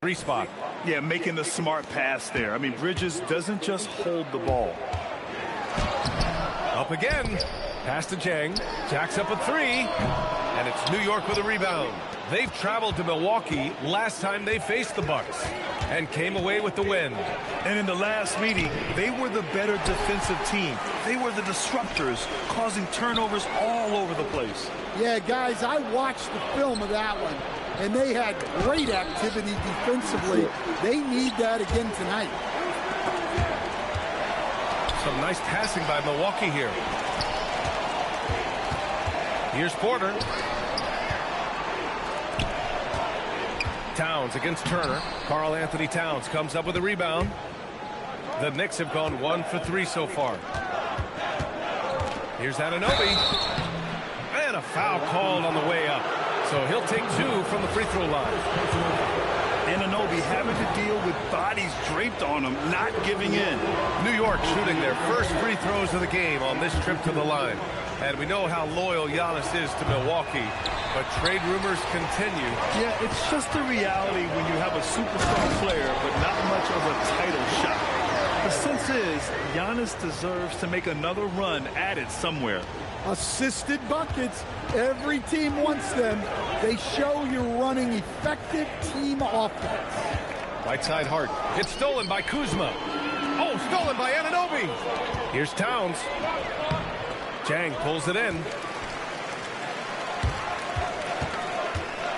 Free spot. Yeah, making the smart pass there. I mean, Bridges doesn't just hold the ball. Up again. Pass to Jang. Jacks up a three. And it's New York with a rebound. They've traveled to Milwaukee last time they faced the Bucks and came away with the win. And in the last meeting, they were the better defensive team. They were the disruptors, causing turnovers all over the place. Yeah, guys, I watched the film of that one, and they had great activity defensively. They need that again tonight. Some nice passing by Milwaukee here. Here's Porter. Towns against Turner. Karl Anthony Towns comes up with a rebound. The Knicks have gone 1 for 3 so far. Here's Anunoby. And a foul called on the way up. So he'll take 2 from the free throw line. Anunoby having to deal with bodies draped on him, not giving in. New York shooting their first free throws of the game on this trip to the line. And we know how loyal Giannis is to Milwaukee, but trade rumors continue. Yeah, it's just the reality when you have a superstar player, but not much of a title shot. The sense is, Giannis deserves to make another run at it somewhere. Assisted buckets. Every team wants them. They show you're running effective team offense. Right side Hart. It's stolen by Kuzma. Oh, stolen by Anunoby. Here's Towns. Jang pulls it in.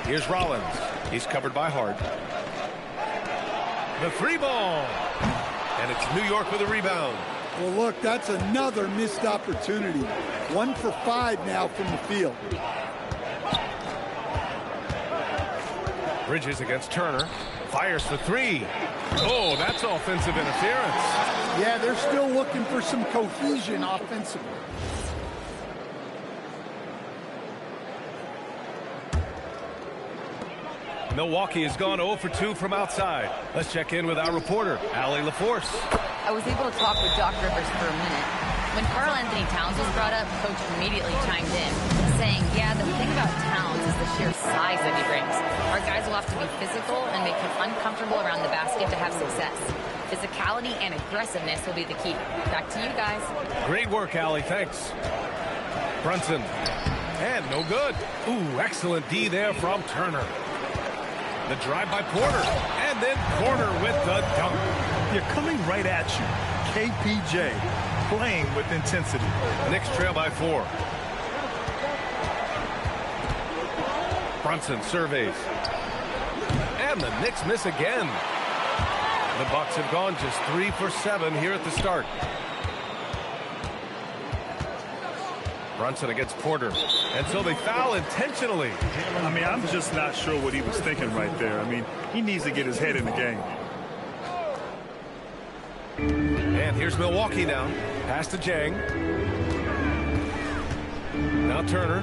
Here's Rollins. He's covered by Hart. The free ball. And it's New York with a rebound. Well, look, that's another missed opportunity. 1 for 5 now from the field. Bridges against Turner. Fires for 3. Oh, that's offensive interference. Yeah, they're still looking for some cohesion offensively. Milwaukee has gone 0 for 2 from outside. Let's check in with our reporter, Allie LaForce. I was able to talk with Doc Rivers for a minute. When Karl Anthony Towns was brought up, Coach immediately chimed in, saying, yeah, the thing about Towns is the sheer size that he brings. Our guys will have to be physical and make him uncomfortable around the basket to have success. Physicality and aggressiveness will be the key. Back to you guys. Great work, Allie. Thanks. Brunson. And no good. Ooh, excellent D there from Turner. The drive by Porter. And then Porter with the dunk. You're coming right at you. KPJ playing with intensity. Knicks trail by 4. Brunson surveys. And the Knicks miss again. The Bucks have gone just 3 for 7 here at the start. Brunson against Porter. And so they foul intentionally. I mean, I'm just not sure what he was thinking right there. I mean, he needs to get his head in the game. And here's Milwaukee now. Pass to Jang. Now Turner.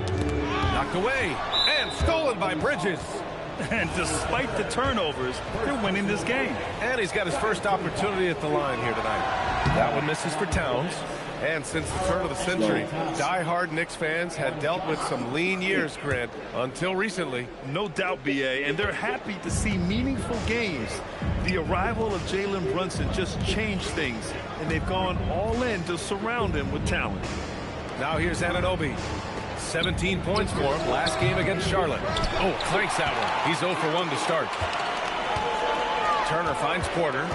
Knocked away. And stolen by Bridges. And despite the turnovers, they're winning this game. And he's got his first opportunity at the line here tonight. That one misses for Towns. And since the turn of the century, die-hard Knicks fans had dealt with some lean years, Grant, until recently. No doubt, B.A., and they're happy to see meaningful games. The arrival of Jalen Brunson just changed things, and they've gone all in to surround him with talent. Now here's Anunoby. 17 points for him last game against Charlotte. Oh, clanks that one. He's 0 for 1 to start. Turner finds Porter.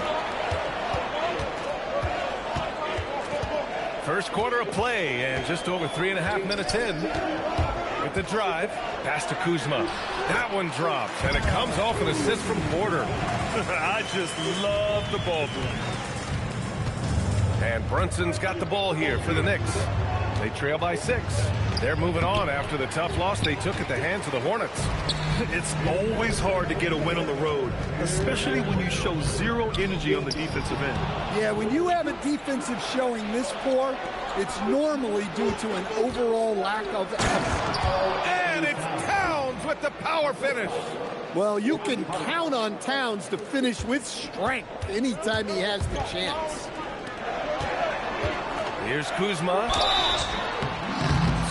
First quarter of play, and just over 3.5 minutes in. With the drive, pass to Kuzma. That one drops, and it comes off an assist from Porter. I just love the ball movement. And Brunson's got the ball here for the Knicks. They trail by 6. They're moving on after the tough loss they took at the hands of the Hornets. It's always hard to get a win on the road, especially when you show zero energy on the defensive end. Yeah, when you have a defensive showing this poor, it's normally due to an overall lack of effort. And it's Towns with the power finish. Well, you can count on Towns to finish with strength anytime he has the chance. Here's Kuzma.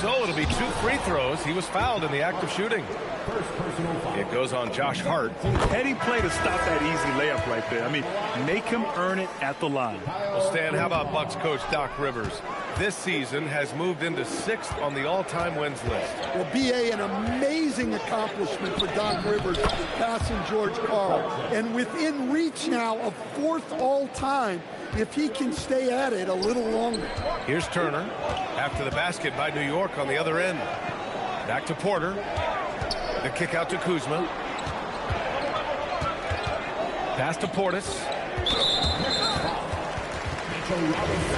so it'll be 2 free throws. He was fouled in the act of shooting. It goes on Josh Hart. Heady play to stop that easy layup right there. I mean, make him earn it at the line. Well, Stan, how about Bucks coach Doc Rivers? This season has moved into 6th on the all-time wins list. Well, B.A., an amazing accomplishment for Doc Rivers passing George Karl. And within reach now of 4th all-time if he can stay at it a little longer. Here's Turner after the basket by New York on the other end. Back to Porter. The kick out to Kuzma. Pass to Portis.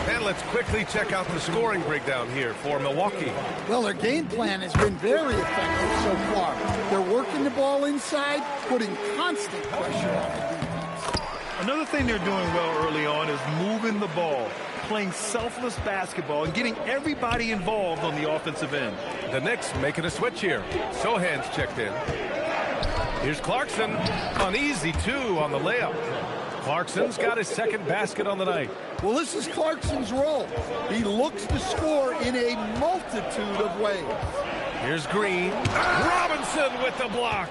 And let's quickly check out the scoring breakdown here for Milwaukee. Well, their game plan has been very effective so far. They're working the ball inside, putting constant pressure on the defense. Another thing they're doing well early on is moving the ball, playing selfless basketball, and getting everybody involved on the offensive end. The Knicks making a switch here. Sohan's checked in. Here's Clarkson. An easy 2 on the layup. Clarkson's got his 2nd basket on the night. Well, this is Clarkson's role. He looks to score in a multitude of ways. Here's Green. Robinson with the block.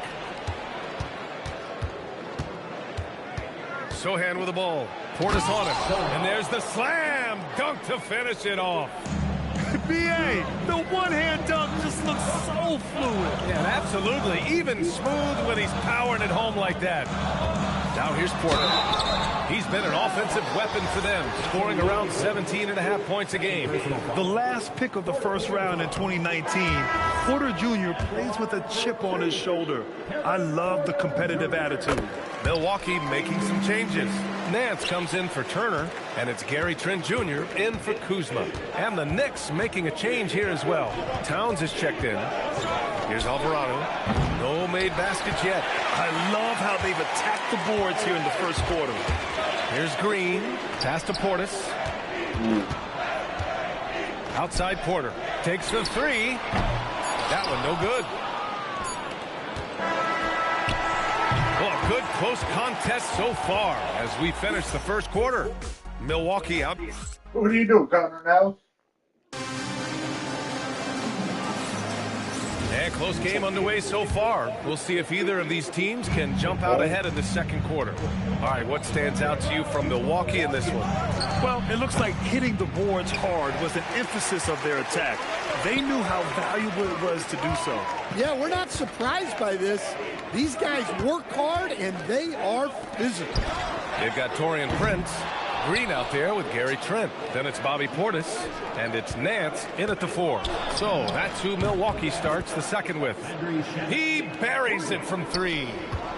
Sohan with the ball. Portis on it. And there's the slam dunk to finish it off. B.A., the one-hand dunk just looks so fluid. Yeah, absolutely. Even smooth when he's powering it home like that. Now here's Porter. He's been an offensive weapon for them, scoring around 17.5 points a game. The last pick of the first round in 2019, Porter Jr. plays with a chip on his shoulder. I love the competitive attitude. Milwaukee making some changes. Nance comes in for Turner, and it's Gary Trent Jr. in for Kuzma. And the Knicks making a change here as well. Towns is checked in. Here's Alvarado. No made baskets yet. I love how they've attacked the boards here in the first quarter. Here's Green. Pass to Portis. Outside Porter. Takes the 3. That one no good. Well, a good close contest so far as we finish the first quarter. Milwaukee out. What do you do, Connor, now? And close game underway so far. We'll see if either of these teams can jump out ahead in the second quarter. All right, what stands out to you from Milwaukee in this one? Well, it looks like hitting the boards hard was an emphasis of their attack. They knew how valuable it was to do so. Yeah, we're not surprised by this. These guys work hard, and they are physical. They've got Taurean Prince. Green out there with Gary Trent. Then it's Bobby Portis, and it's Nance in at the 4. So that's who Milwaukee starts the second with. He buries it from 3.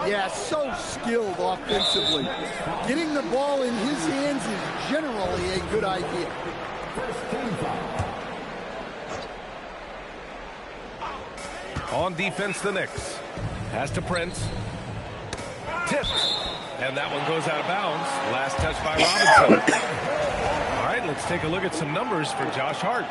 Yeah, so skilled offensively. Getting the ball in his hands is generally a good idea. On defense, the Knicks. Pass to Prince. Tipped. And that one goes out of bounds. Last touch by Robinson. All right, let's take a look at some numbers for Josh Hart.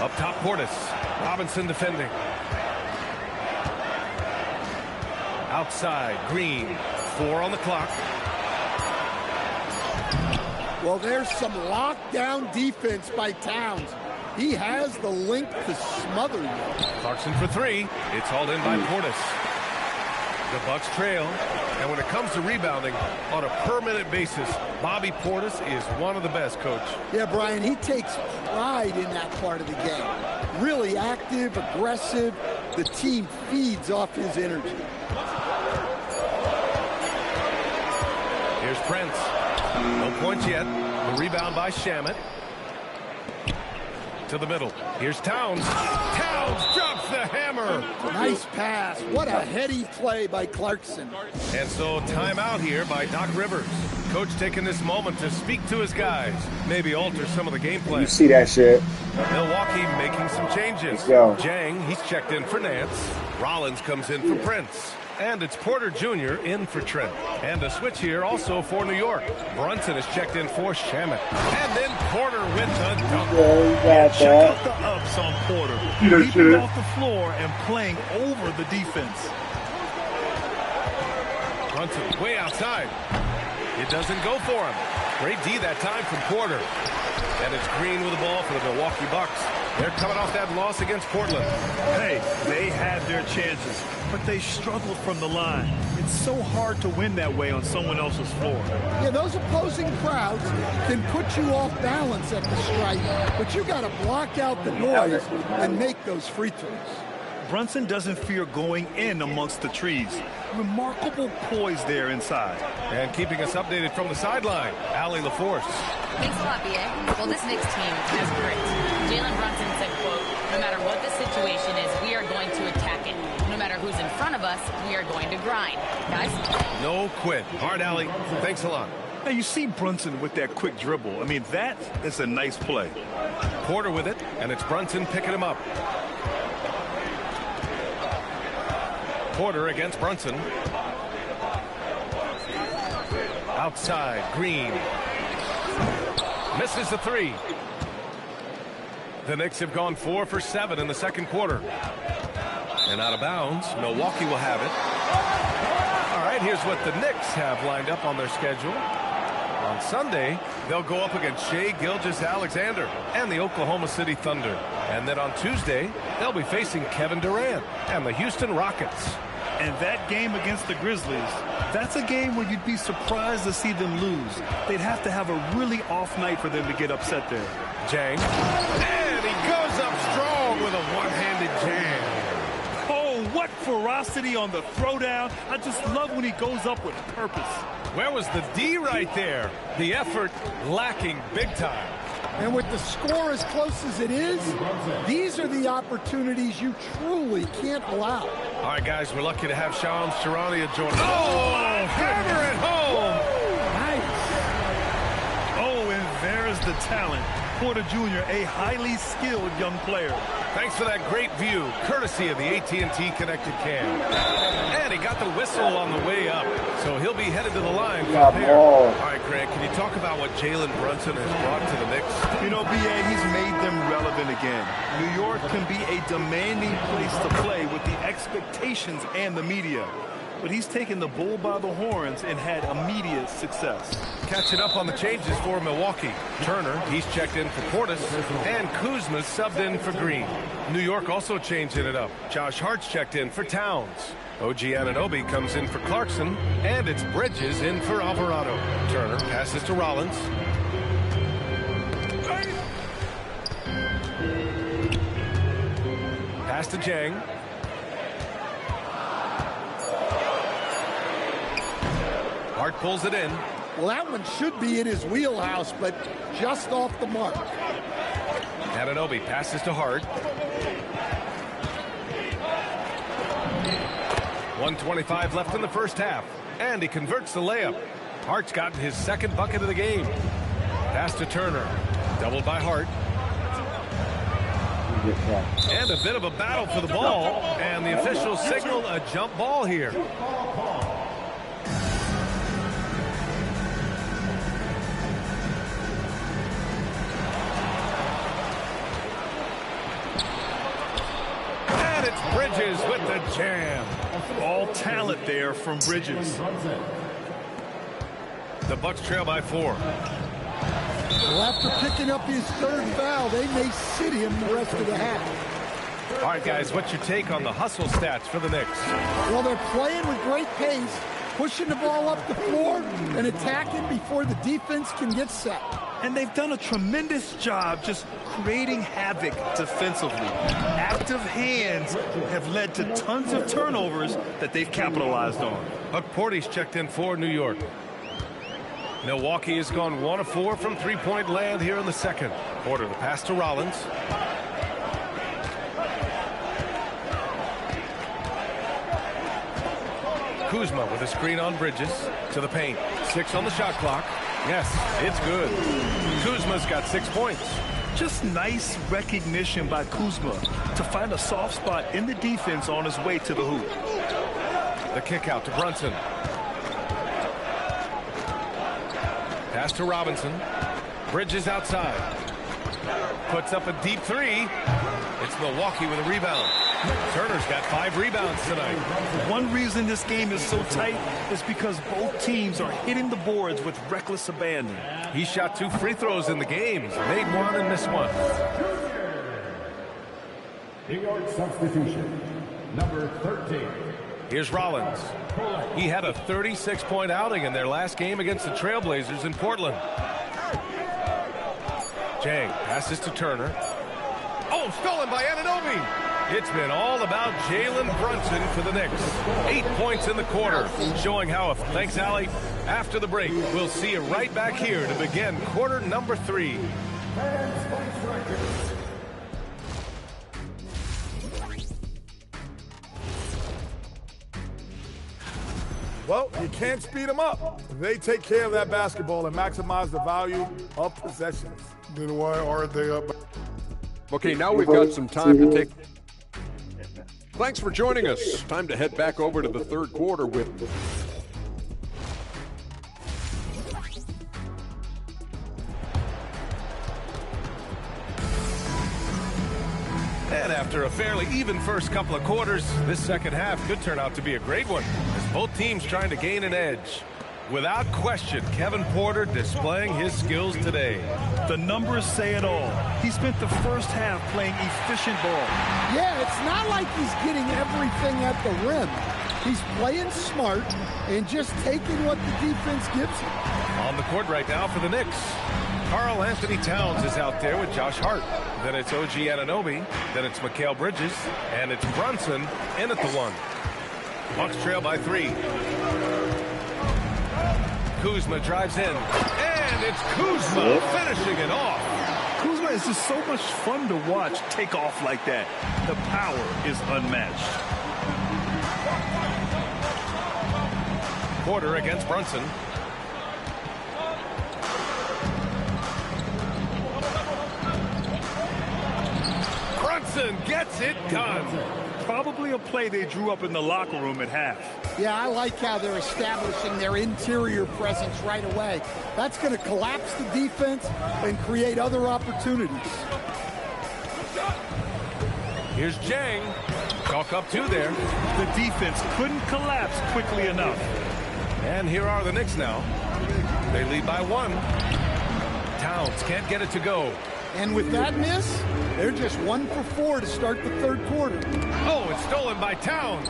Up top, Portis. Robinson defending. Outside, Green. 4 on the clock. Well, there's some lockdown defense by Towns. He has the length to smother you. Clarkson for 3. It's hauled in by Portis. The Bucks trail. And when it comes to rebounding on a per-minute basis, Bobby Portis is one of the best, Coach. Yeah, Brian, he takes pride in that part of the game. Really active, aggressive. The team feeds off his energy. Here's Prince. No points yet. The rebound by Shamet. To the middle. Here's Towns. Towns drops the hammer. Nice pass. What a heady play by Clarkson. And so timeout here by Doc Rivers. Coach taking this moment to speak to his guys, maybe alter some of the game plan. You see that shit? Milwaukee making some changes. Let's go. Jang, he's checked in for Nance. Rollins comes in for Prince. And it's Porter Jr. in for Trent. And a switch here also for New York. Brunson is checked in for Shamet. And then Porter with the dunk. Check out the ups on Porter. Leaping off the floor and playing over the defense. Brunson way outside. It doesn't go for him. Great D that time from Porter. And it's Green with the ball for the Milwaukee Bucks. They're coming off that loss against Portland. Hey, they had their chances, but they struggled from the line. It's so hard to win that way on someone else's floor. Yeah, those opposing crowds can put you off balance at the stripe, but you got to block out the noise and make those free throws. Brunson doesn't fear going in amongst the trees. Remarkable poise there inside. And keeping us updated from the sideline, Allie LaForce. Thanks a lot, B.A. Well, this Knicks team has grit. Jalen Brunson said, quote, no matter what the situation is, we are going to attack it. No matter who's in front of us, we are going to grind. Guys? No quit. Hard, Allie. Thanks a lot. Now, you see Brunson with that quick dribble. I mean, that is a nice play. Porter with it, and it's Brunson picking him up. Porter against Brunson. Outside, Green. Misses the three. The Knicks have gone 4 for 7 in the second quarter. And out of bounds, Milwaukee will have it. All right, here's what the Knicks have lined up on their schedule. On Sunday, they'll go up against Shai Gilgeous-Alexander and the Oklahoma City Thunder. And then on Tuesday, they'll be facing Kevin Durant and the Houston Rockets. And that game against the Grizzlies, that's a game where you'd be surprised to see them lose. They'd have to have a really off night for them to get upset there. Jang. And he goes up strong with a one-handed jam. Oh, what ferocity on the throwdown. I just love when he goes up with purpose. Where was the D right there? The effort lacking big time. And with the score as close as it is, these are the opportunities you truly can't allow. All right, guys, we're lucky to have Shams Charania join us. Oh, hammer at home. Nice. Oh, and there's the talent. Porter Jr., a highly skilled young player. Thanks for that great view, courtesy of the AT&T Connected Cam. And he got the whistle on the way up, so he'll be headed to the line for the pair. All right, Greg, can you talk about what Jalen Brunson has brought to the Knicks? You know, B.A., he's made them relevant again. New York can be a demanding place to play with the expectations and the media. But he's taken the bull by the horns and had immediate success. Catching up on the changes for Milwaukee. Turner, he's checked in for Portis, and Kuzma subbed in for Green. New York also changing it up. Josh Hart's checked in for Towns. OG Anunoby comes in for Clarkson, and it's Bridges in for Alvarado. Turner passes to Rollins. Pass to Jang. Hart pulls it in. Well, that one should be in his wheelhouse, but just off the mark. Anunoby passes to Hart. 1:25 left in the first half, and he converts the layup. Hart's gotten his second bucket of the game. Pass to Turner. Doubled by Hart. And a bit of a battle for the ball, and the officials signal a jump ball here. And it's Bridges with the jam. All talent there from Bridges. The Bucks trail by 4. Well, after picking up his third foul, they may sit him the rest of the half. All right, guys, what's your take on the hustle stats for the Knicks? Well, they're playing with great pace, pushing the ball up the floor and attacking before the defense can get set. And they've done a tremendous job just creating havoc defensively. Active hands have led to tons of turnovers that they've capitalized on. Buck Porty's checked in for New York. Milwaukee has gone 1 of 4 from three-point land here in the second. Porter, the pass to Rollins. Kuzma with a screen on Bridges to the paint. 6 on the shot clock. Yes, it's good. Kuzma's got 6 points. Just nice recognition by Kuzma to find a soft spot in the defense on his way to the hoop. The kick out to Brunson. Pass to Robinson. Bridges outside. Puts up a deep 3. It's Milwaukee with a rebound. Turner's got 5 rebounds tonight. One reason this game is so tight is because both teams are hitting the boards with reckless abandon. He shot 2 free throws in the games. Made 1 and missed 1. New York substitution, number 13. Here's Rollins. He had a 36-point outing in their last game against the Trailblazers in Portland. Jang passes to Turner. Oh, stolen by Anunoby. It's been all about Jalen Brunson for the Knicks. 8 points in the quarter, showing how, thanks, Allie. After the break, we'll see you right back here to begin quarter number 3. Well, you can't speed them up. They take care of that basketball and maximize the value of possessions. Then why are they up? Okay, now we've got some time to take. Thanks for joining us. Time to head back over to the third quarter with. And after a fairly even first couple of quarters, this second half could turn out to be a great one, as both teams trying to gain an edge. Without question, Kevin Porter displaying his skills today. The numbers say it all. He spent the first half playing efficient ball. Yeah, it's not like he's getting everything at the rim. He's playing smart and just taking what the defense gives him. On the court right now for the Knicks, Karl Anthony Towns is out there with Josh Hart. Then it's OG Anunoby. Then it's Mikal Bridges. And it's Brunson in at the 1. Bucks trail by 3. Kuzma drives in. And it's Kuzma finishing it off. Kuzma is just so much fun to watch take off like that. The power is unmatched. Porter against Brunson. Brunson gets it done. Probably a play they drew up in the locker room at half. Yeah, I like how they're establishing their interior presence right away. That's going to collapse the defense and create other opportunities. Here's Jang. Chalk up 2 there. The defense couldn't collapse quickly enough. And here are the Knicks now. They lead by 1. Towns can't get it to go. And with that miss, they're just 1 for 4 to start the third quarter. Oh, it's stolen by Towns.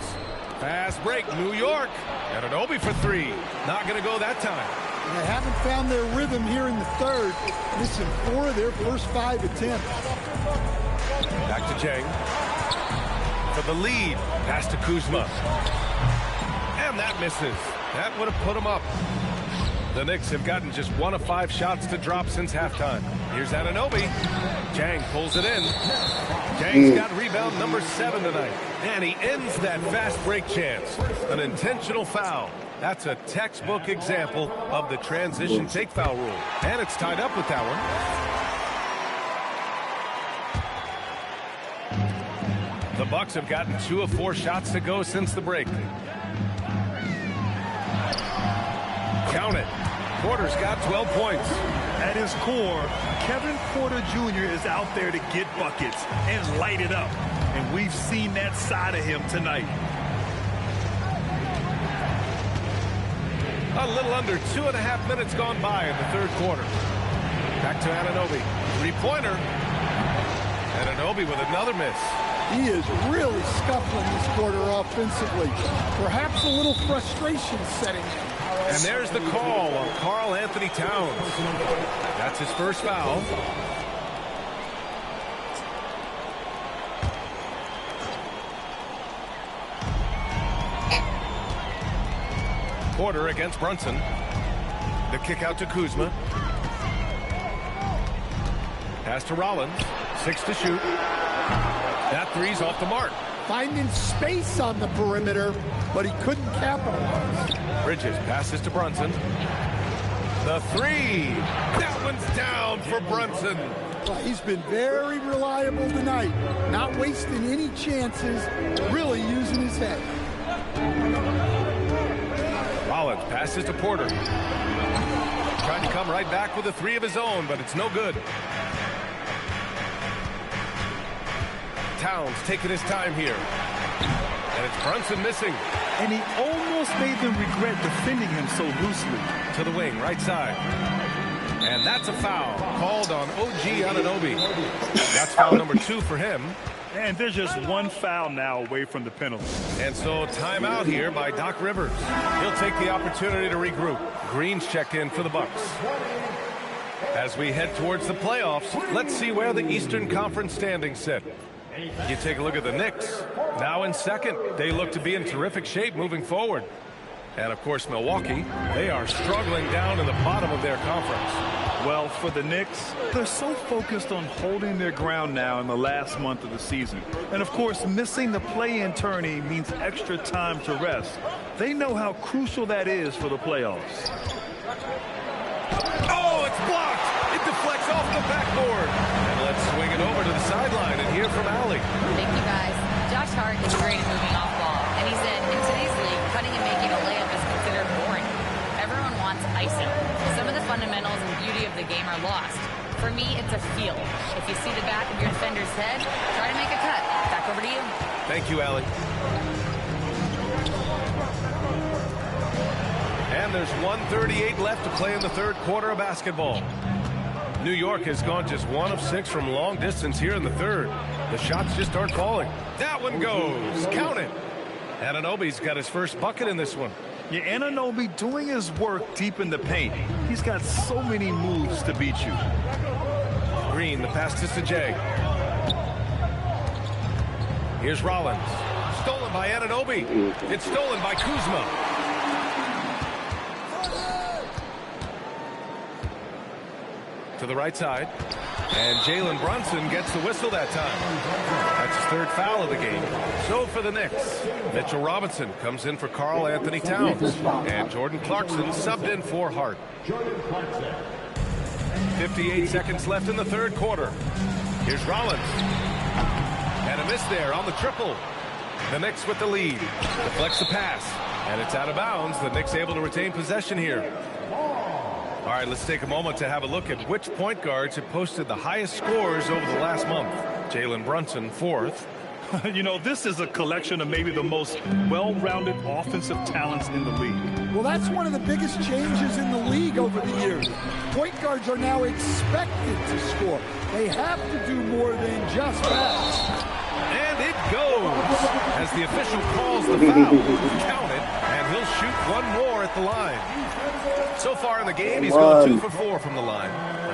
Fast break, New York. Anunoby for 3. Not going to go that time. And they haven't found their rhythm here in the third, missing 4 of their first 5 attempts. Back to Jang. For the lead. Pass to Kuzma. And that misses. That would have put him up. The Knicks have gotten just 1 of 5 shots to drop since halftime. Here's Anunoby. Jang pulls it in. Jang's got rebound number 7 tonight. And he ends that fast break chance. An intentional foul. That's a textbook example of the transition take foul rule. And it's tied up with that one. The Bucks have gotten 2 of 4 shots to go since the break. Count it. Porter's got 12 points. At his core, Kevin Porter Jr. is out there to get buckets and light it up. And we've seen that side of him tonight. A little under 2.5 minutes gone by in the third quarter. Back to Anunoby. 3-pointer. Anunoby with another miss. He is really scuffling this quarter offensively. Perhaps a little frustration setting in. And there's the call on Karl Anthony Towns. That's his first foul. Porter against Brunson. The kick out to Kuzma. Pass to Rollins. 6 to shoot. That 3's off the mark. Finding space on the perimeter, but he couldn't capitalize. Bridges passes to Brunson. The three. That one's down for Brunson. Well, he's been very reliable tonight. Not wasting any chances, really using his head. Rollins passes to Porter. Trying to come right back with a three of his own, but it's no good. Towns taking his time here. And it's Brunson missing. And he almost made them regret defending him so loosely. To the wing, right side. And that's a foul called on OG Anunoby. That's foul number 2 for him. And there's just one foul now away from the penalty. And so timeout here by Doc Rivers. He'll take the opportunity to regroup. Green's checked in for the Bucks. As we head towards the playoffs, let's see where the Eastern Conference standings sit. You take a look at the Knicks. Now in second. They look to be in terrific shape moving forward. And, of course, Milwaukee, they are struggling down in the bottom of their conference. Well, for the Knicks, they're so focused on holding their ground now in the last month of the season. And, of course, missing the play-in tourney means extra time to rest. They know how crucial that is for the playoffs. Oh, it's blocked. It deflects off the backboard. And let's swing it over to the sideline and hear from Allie. Thank you, guys. Josh Hart is great at moving off ball. And he said, in today's league, cutting and making a layup is considered boring. Everyone wants ISO. Some of the fundamentals and beauty of the game are lost. For me, it's a feel. If you see the back of your defender's head, try to make a cut. Back over to you. Thank you, Allie. And there's 1:38 left to play in the third quarter of basketball. New York has gone just 1 of 6 from long distance here in the third. The shots just aren't falling. That one goes. Count it. Anunoby's got his first bucket in this one. Yeah, Anunoby doing his work deep in the paint. He's got so many moves to beat you. Green, the pass to Jay. Here's Rollins. Stolen by Anunoby. It's stolen by Kuzma. To the right side. And Jalen Brunson gets the whistle that time. That's his third foul of the game. So for the Knicks, Mitchell Robinson comes in for Karl Anthony Towns. And Jordan Clarkson subbed in for Hart. 58 seconds left in the third quarter. Here's Rollins. And a miss there on the triple. The Knicks with the lead. Deflects the pass. And it's out of bounds. The Knicks able to retain possession here. All right, let's take a moment to have a look at which point guards have posted the highest scores over the last month. Jalen Brunson, 4th. You know, this is a collection of maybe the most well-rounded offensive talents in the league. Well, that's one of the biggest changes in the league over the years. Point guards are now expected to score. They have to do more than just that. And it goes as the official calls the foul. Count it, and he'll shoot one more at the line. So far in the game, he's gone 2 for 4 from the line.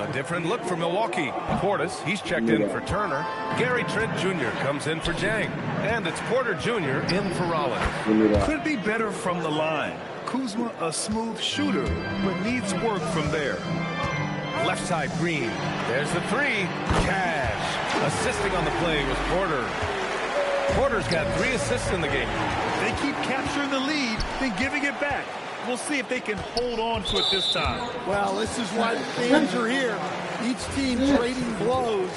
A different look for Milwaukee. Portis, he's checked in for Turner. Gary Trent Jr. comes in for Jang. And it's Porter Jr. in for Rollins. Could be better from the line. Kuzma, a smooth shooter, but needs work from there. Left side, Green. There's the 3. Cash. Assisting on the play was Porter. Porter's got 3 assists in the game. They keep capturing the lead, then giving it back. We'll see if they can hold on to it this time. Well, this is why the fans are here. Each team trading blows,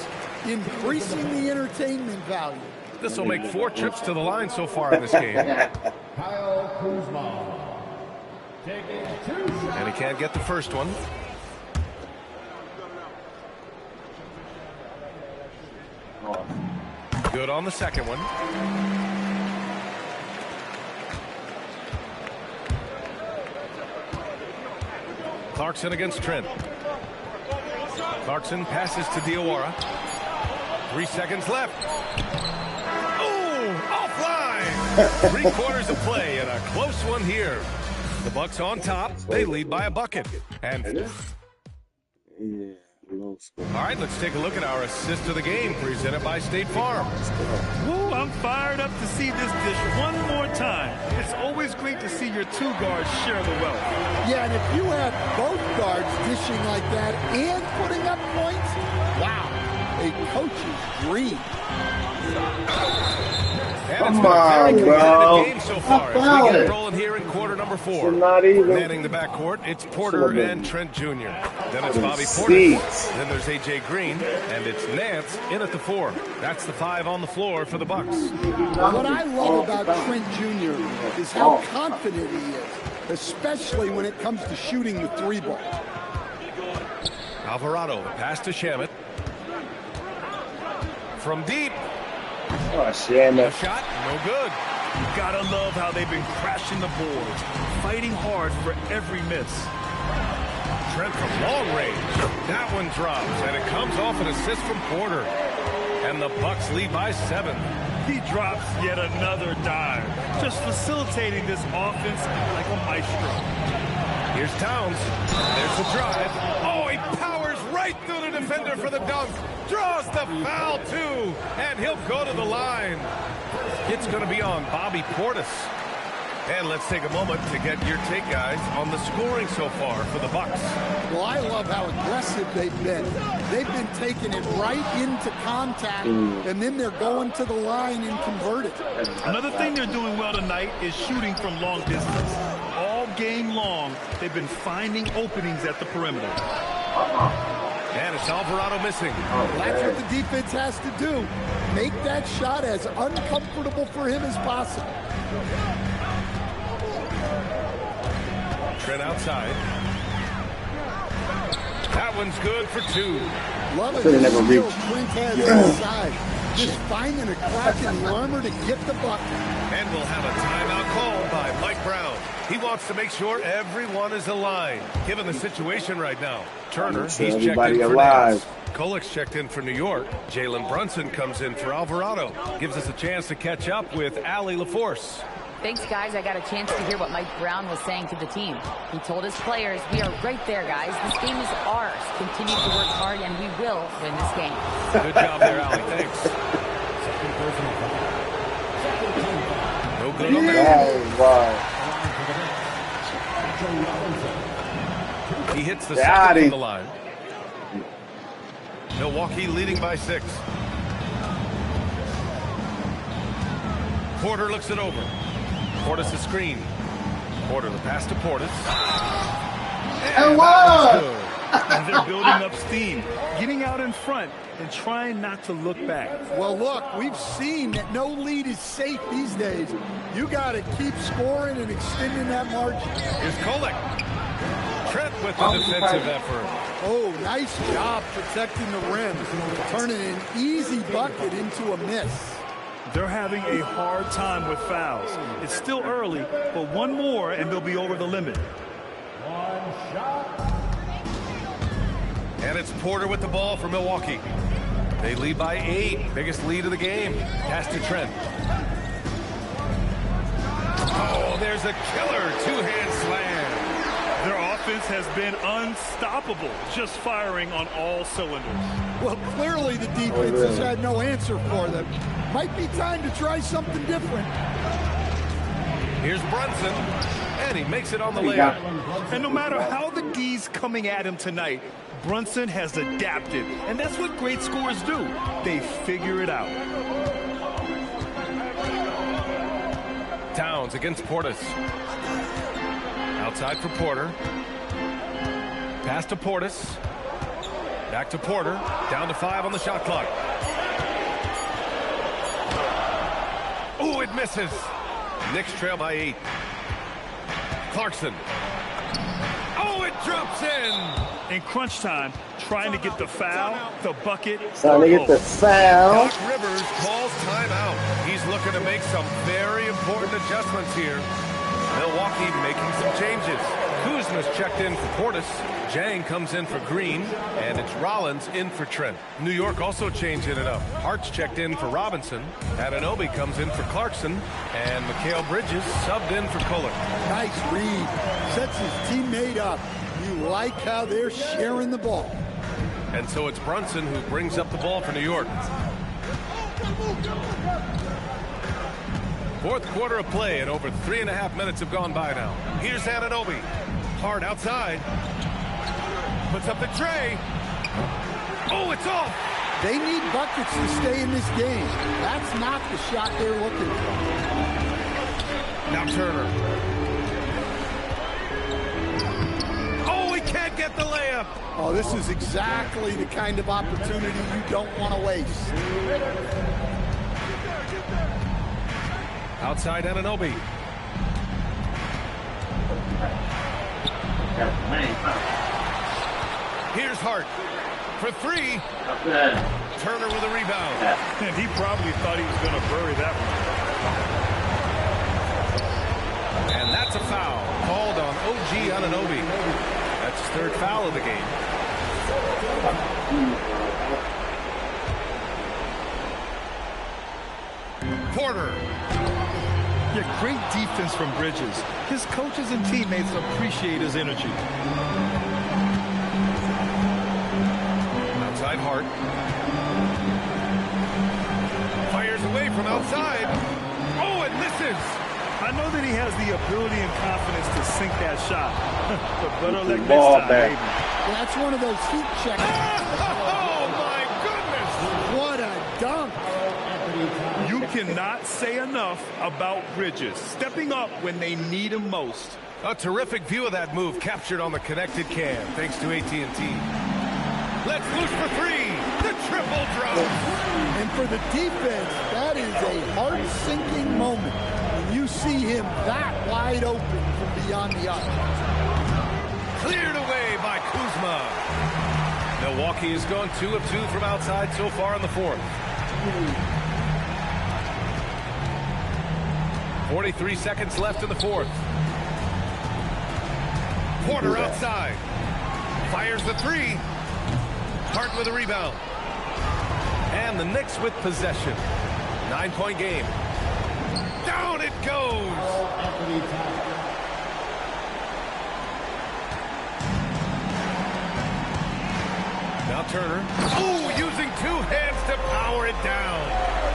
increasing the entertainment value. This will make 4 trips to the line so far in this game. Kyle Kuzma. Taking 2 shots. And he can't get the first one. Good on the second one. Clarkson against Trent. Clarkson passes to Diawara. 3 seconds left. Oh, offline. 3 quarters of play and a close one here. The Bucks on top. They lead by a bucket. And all right, let's take a look at our assist of the game presented by State Farm. Woo, I'm fired up to see this dish one more time. It's always great to see your 2 guards share the wealth. Yeah, and if you have both guards dishing like that and putting up points, wow, a coach's dream. And it's been a very competitive game so far as we get rolling here in quarter number 4. Not even. Manning the backcourt, it's Porter and Trent Jr. Then it's Bobby Portis. Then there's A.J. Green, and it's Nance in at the 4. That's the 5 on the floor for the Bucks. What I love about Trent Jr. is how confident he is, especially when it comes to shooting the 3-ball. Alvarado, pass to Shamet. From deep. Oh, Shamet. Shot, no good. Gotta love how they've been crashing the boards, fighting hard for every miss. Trent from long range. That one drops, and it comes off an assist from Porter. And the Bucks lead by 7. He drops yet another dive, just facilitating this offense like a maestro. Here's Towns. There's the drive. Oh, he powers right through the defender for the dunk. Draws the foul, too. And he'll go to the line. It's going to be on Bobby Portis. And let's take a moment to get your take, guys, on the scoring so far for the Bucks. Well, I love how aggressive they've been. They've been taking it right into contact, and then they're going to the line and converting. Another thing they're doing well tonight is shooting from long distance. All game long, they've been finding openings at the perimeter. And it's Alvarado missing. That's what the defense has to do. Make that shot as uncomfortable for him as possible. Trent outside. That one's good for 2. Love it. The skill Trent has inside. Just finding a crack in the armor to get the bucket. And we'll have a timeout called by Mike Brown. He wants to make sure everyone is aligned, given the situation right now. Turner, he's checked in for Nance. Kolik's checked in for New York. Jalen Brunson comes in for Alvarado. Gives us a chance to catch up with Allie LaForce. Thanks, guys. I got a chance to hear what Mike Brown was saying to the team. He told his players, we are right there, guys. This game is ours. Continue to work hard, and we will win this game. Good job there, Allie. Thanks. No good on that. He hits the second from the line. Milwaukee leading by 6. Porter looks it over. Portis the screen. Porter the pass to Portis. And that was good. And they're building up steam, getting out in front and trying not to look back. Well, look, we've seen that no lead is safe these days. You got to keep scoring and extending that margin. Here's Kolek. Trent with the defensive effort. Oh, nice job protecting the rim, turning an easy bucket into a miss. They're having a hard time with fouls. It's still early, but one more and they'll be over the limit. One shot. And it's Porter with the ball for Milwaukee. They lead by 8. Biggest lead of the game. Pass to Trent. Oh, there's a killer 2-hand slam. Their offense has been unstoppable, just firing on all cylinders. Well, clearly the defense has had no answer for them. Might be time to try something different. Here's Brunson, and he makes it on the layup. And no matter how the D's coming at him tonight, Brunson has adapted, and that's what great scorers do. They figure it out. Towns against Portis. Outside for Porter. Pass to Portis. Back to Porter. Down to 5 on the shot clock. Oh, it misses. Knicks trail by 8. Clarkson. Oh, it drops in. In crunch time, trying to get the foul, the bucket. Trying to get the foul. Doc Rivers calls timeout. He's looking to make some very important adjustments here. Milwaukee making some changes. Kuzma's checked in for Portis. Jang comes in for Green. And it's Rollins in for Trent. New York also changing it up. Hart's checked in for Robinson. Anunoby comes in for Clarkson. And Mikal Bridges subbed in for Kolek. Nice read. Sets his teammate up. You like how they're sharing the ball. And so it's Brunson who brings up the ball for New York. Fourth quarter of play, and over 3.5 minutes have gone by now. Here's Anunoby. Hard outside. Puts up the tray. Oh, it's off. They need buckets to stay in this game. That's not the shot they're looking for. Now Turner. layup. Oh, this is exactly the kind of opportunity you don't want to waste. Outside Anunoby. Here's Hart for three. Turner with a rebound. And he probably thought he was going to bury that one. And that's a foul called on OG Anunoby. That's his third foul of the game. Porter. Yeah, great defense from Bridges. His coaches and teammates appreciate his energy. Outside Hart. Fires away from outside. Oh, it misses. I know that he has the ability and confidence to sink that shot. But better luck next Ball time, back. baby. That's one of those heat checks. Oh, my goodness. What a dunk. You cannot say enough about Bridges stepping up when they need him most. A terrific view of that move captured on the connected cam, thanks to AT&T. Let's loose for three. The triple drop. And for the defense, that is a heart-sinking moment when you see him that wide open from beyond the arc. Cleared away by Kuzma. Milwaukee has gone 2 of 2 from outside so far in the fourth. 43 seconds left in the fourth. Porter outside. Fires the three. Hart with a rebound. And the Knicks with possession. 9-point game. Down it goes. Now Turner. Ooh, using 2 hands to power it down.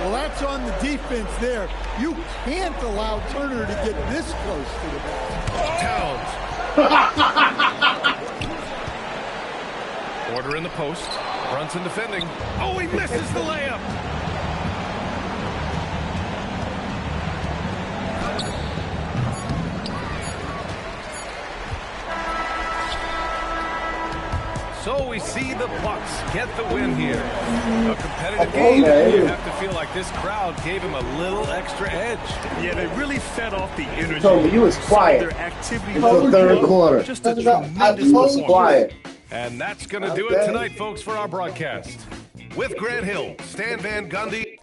Well, that's on the defense there. You can't allow Turner to get this close to the ball. Towns. Porter in the post. Brunson defending. Oh, he misses the layup. So we see the Bucks get the win here. A competitive game. You have to feel like this crowd gave him a little extra edge. Yeah, they really fed off the energy. Told me you was quiet Their activity until the third quarter. Just a tremendous was quiet. And that's going to do it tonight, folks, for our broadcast. With Grant Hill, Stan Van Gundy.